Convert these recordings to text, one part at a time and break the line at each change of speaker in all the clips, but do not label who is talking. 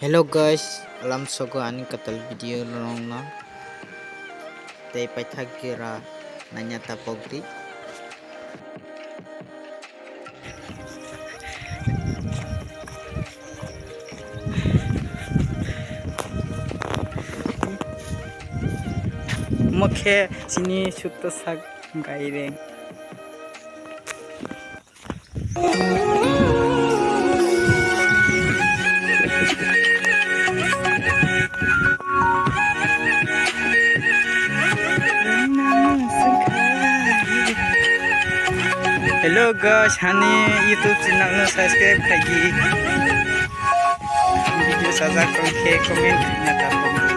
Hello guys, alam sogo ani katal video long na tei paithak gira nanya tapogri. Mokhe sini sutto sak gaire. Hello guys, hani YouTube channel nu subscribe khaigi. Video sajak kongke comment na tapogri.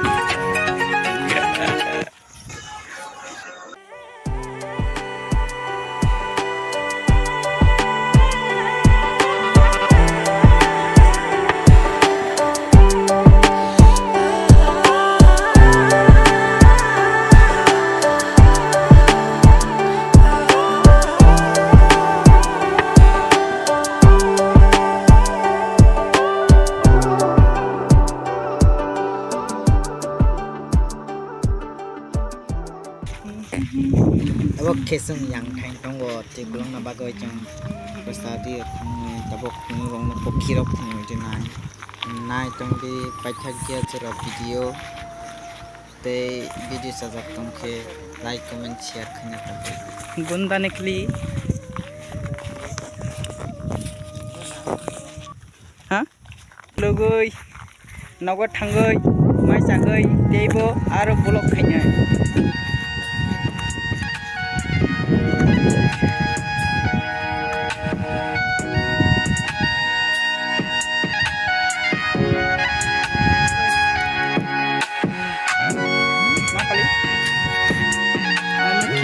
Tabok kesung yang thang tongo tiblong na bagoi jong pasadi tabok rong na pokirok thang jinai nai tong di paithak gia chura video te video sajak tongke like comment share khana tabok gunda nikli ha logoi nogo thangoi mai sagoi teibo aro blog khaina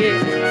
Okay.